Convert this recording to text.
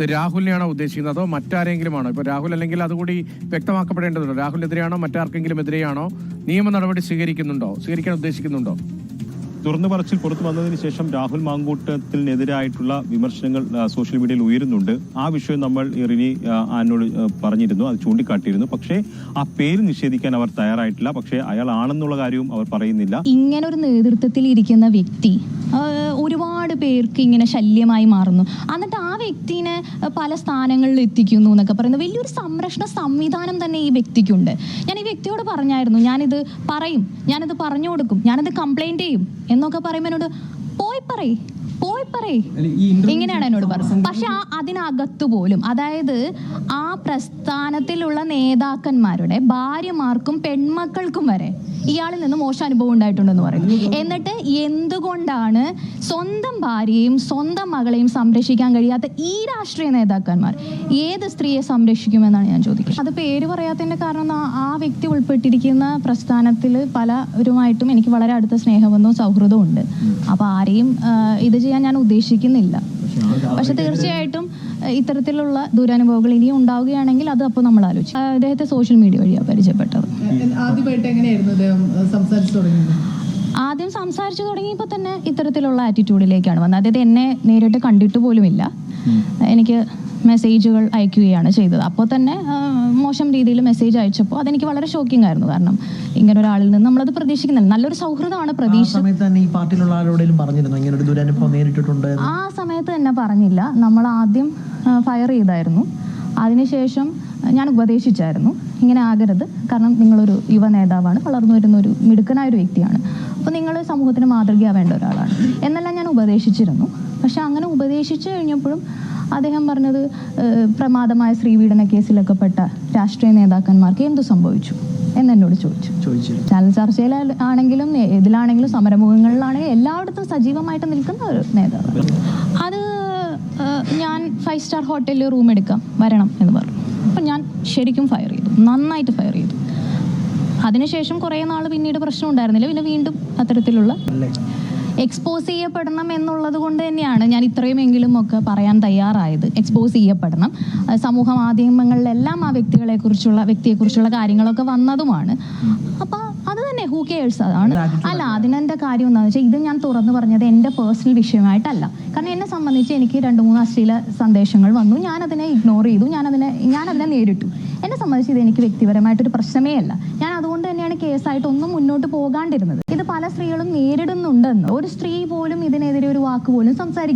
രാഹുലിനെയാണോ ഉദ്ദേശിക്കുന്നത് അതോ മറ്റാരെങ്കിലുമാണോ? ഇപ്പൊ രാഹുൽ അല്ലെങ്കിൽ അതുകൂടി വ്യക്തമാക്കപ്പെടേണ്ടതുണ്ടോ? രാഹുലിനെതിരെയാണോ മറ്റാർക്കെങ്കിലും എതിരെയാണോ നിയമ നടപടി സ്വീകരിക്കാൻ ഉദ്ദേശിക്കുന്നുണ്ടോ? തുറന്നു പറച്ചിൽ പുറത്തു വന്നതിന് ശേഷം രാഹുൽ മാങ്കൂട്ടത്തിനെതിരായിട്ടുള്ള വിമർശനങ്ങൾ സോഷ്യൽ മീഡിയയിൽ ഉയരുന്നുണ്ട്. ആ വിഷയം നമ്മൾ റിനി ആനോട് പറഞ്ഞിരുന്നു, അത് ചൂണ്ടിക്കാട്ടിയിരുന്നു. പക്ഷേ ആ പേര് നിഷേധിക്കാൻ അവർ തയ്യാറായിട്ടില്ല. പക്ഷേ അയാളാണെന്നുള്ള കാര്യവും അവർ പറയുന്നില്ല. ഇങ്ങനെ ഒരു നേതൃത്വത്തിൽ ഇരിക്കുന്ന വ്യക്തി ഒരുപാട് പേർക്ക് ഇങ്ങനെ ശല്യമായി മാറുന്നു, എന്നിട്ട് ആ വ്യക്തിനെ പല സ്ഥാനങ്ങളിൽ എത്തിക്കുന്നു എന്നൊക്കെ പറയുന്നത് വലിയൊരു സംരക്ഷണ സംവിധാനം തന്നെ ഈ വ്യക്തിക്കുണ്ട്. ഞാൻ ഈ വ്യക്തിയോട് പറഞ്ഞായിരുന്നു, ഞാനിത് പറഞ്ഞു കൊടുക്കും, ഞാനത് കംപ്ലൈന്റ് ചെയ്യും എന്നൊക്കെ പറയുമ്പോൾ എന്നോട് പോയി പറയ് ഇങ്ങനെയാണ് എന്നോട് പറഞ്ഞത്. പക്ഷെ അതിനകത്ത് പോലും, അതായത് ആ പ്രസ്ഥാനത്തിലുള്ള നേതാക്കന്മാരുടെ ഭാര്യമാർക്കും പെൺമക്കൾക്കും വരെ ഇയാളിൽ നിന്ന് മോശം അനുഭവം ഉണ്ടായിട്ടുണ്ടെന്ന് പറയുന്നു. എന്നിട്ട് എന്തുകൊണ്ടാണ് സ്വന്തം ഭാര്യയും സ്വന്തം മകളെയും സംരക്ഷിക്കാൻ കഴിയാത്ത ഈ രാഷ്ട്രീയ നേതാക്കന്മാർ ഏത് സ്ത്രീയെ സംരക്ഷിക്കുമെന്നാണ് ഞാൻ ചോദിക്കുന്നത്. അത് പേര് പറയാത്തതിന്റെ കാരണം ആ വ്യക്തി ഉൾപ്പെട്ടിരിക്കുന്ന പ്രസ്ഥാനത്തിൽ പലരുമായിട്ടും എനിക്ക് വളരെ അടുത്ത സ്നേഹബന്ധവും സൗഹൃദവും ഉണ്ട്. അപ്പൊ ആരെയും ഇത് ചെയ്യാൻ ഞാൻ ഉദ്ദേശിക്കുന്നില്ല. പക്ഷെ തീർച്ചയായിട്ടും ഇത്തരത്തിലുള്ള ദുരനുഭവങ്ങൾ ഇനിയും ഉണ്ടാവുകയാണെങ്കിൽ അത് അപ്പോൾ നമ്മൾ ആലോചിക്കും. അദ്ദേഹത്തെ സോഷ്യൽ മീഡിയ വഴിയാണ് പരിചയപ്പെട്ടത്. ആദ്യം സംസാരിച്ചു തുടങ്ങിയപ്പോൾ തന്നെ ഇത്തരത്തിലുള്ള ആറ്റിറ്റ്യൂഡിലേക്കാണ് വന്നത്. അതായത് എന്നെ നേരിട്ട് കണ്ടിട്ട് പോലുമില്ല, എനിക്ക് മെസ്സേജുകൾ അയക്കുകയാണ് ചെയ്തത്. അപ്പോൾ തന്നെ മോശം രീതിയിൽ മെസ്സേജ് അയച്ചപ്പോൾ അതെനിക്ക് വളരെ ഷോക്കിംഗ് ആയിരുന്നു. കാരണം ഇങ്ങനെ ഒരാളിൽ നിന്ന് നമ്മളത് പ്രതീക്ഷിക്കുന്നില്ല. നല്ലൊരു സൗഹൃദമാണ് പ്രതീക്ഷ. ആ സമയത്ത് തന്നെ പറഞ്ഞില്ല. നമ്മൾ ആദ്യം ഫയർ ചെയ്തായിരുന്നു. അതിനുശേഷം ഞാൻ ഉപദേശിച്ചായിരുന്നു, ഇങ്ങനെ ആകരുത്, കാരണം നിങ്ങളൊരു യുവ നേതാവാണ്, വളർന്നു വരുന്ന ഒരു മിടുക്കനായ ഒരു വ്യക്തിയാണ്, അപ്പോൾ നിങ്ങൾ സമൂഹത്തിന് മാതൃകയാവേണ്ട ഒരാളാണ് എന്നെല്ലാം ഞാൻ ഉപദേശിച്ചിരുന്നു. പക്ഷെ അങ്ങനെ ഉപദേശിച്ചു കഴിഞ്ഞപ്പോഴും അദ്ദേഹം പറഞ്ഞത് പ്രമാദമായ സ്ത്രീപീഡന കേസിലൊക്കെ പെട്ട രാഷ്ട്രീയ നേതാക്കന്മാർക്ക് എന്തു സംഭവിച്ചു എന്നോട് ചോദിച്ചു. ചാനൽ ചർച്ചയിലാണെങ്കിലും ഇതിലാണെങ്കിലും സമരമുഖങ്ങളിലാണെങ്കിലും എല്ലായിടത്തും സജീവമായിട്ട് നിൽക്കുന്ന ഒരു നേതാവ്. അത് ഞാൻ 5 സ്റ്റാർ ഹോട്ടലിൽ റൂം എടുക്കാം, വരണം എന്ന് പറഞ്ഞു. അപ്പം ഞാൻ ശരിക്കും ഫയർ ചെയ്തു, നന്നായിട്ട് ഫയർ ചെയ്തു. അതിനുശേഷം കുറേ നാൾ പിന്നീട് പ്രശ്നം ഉണ്ടായിരുന്നില്ല. പിന്നെ വീണ്ടും അത്തരത്തിലുള്ള എക്സ്പോസ് ചെയ്യപ്പെടണം എന്നുള്ളത് കൊണ്ട് തന്നെയാണ് ഞാൻ ഇത്രയുമെങ്കിലും ഒക്കെ പറയാൻ തയ്യാറായത്. എക്സ്പോസ് ചെയ്യപ്പെടണം. സമൂഹ മാധ്യമങ്ങളിലെല്ലാം ആ വ്യക്തിയെക്കുറിച്ചുള്ള കാര്യങ്ങളൊക്കെ വന്നതുമാണ്. അപ്പം അത് തന്നെ ഹൂ കെയേഴ്സ്, അതാണ്. അല്ല, അതിനെൻ്റെ കാര്യം എന്താണെന്ന് വെച്ചാൽ ഇത് ഞാൻ തുറന്നു പറഞ്ഞത് എൻ്റെ പേഴ്സണൽ വിഷയമായിട്ടല്ല. കാരണം എന്നെ സംബന്ധിച്ച് എനിക്ക് 2-3 അശ്ലീല സന്ദേശങ്ങൾ വന്നു, ഞാനതിനെ ഇഗ്നോർ ചെയ്തു, ഞാനതിനെ നേരിട്ടു. എന്നെ സംബന്ധിച്ച് ഇത് എനിക്ക് വ്യക്തിപരമായിട്ടൊരു പ്രശ്നമേ അല്ല. ഞാൻ അതുകൊണ്ട് തന്നെയാണ് കേസായിട്ട് ഒന്നും മുന്നോട്ട് പോകാണ്ടിരുന്നത്. ഇത് പല സ്ത്രീകളും നേരിടുന്നുണ്ടെന്ന് ഒരു സ്ത്രീ പോലും ഇതിനെതിരെ ഒരു വാക്ക് പോലും സംസാരിക്കുന്നു.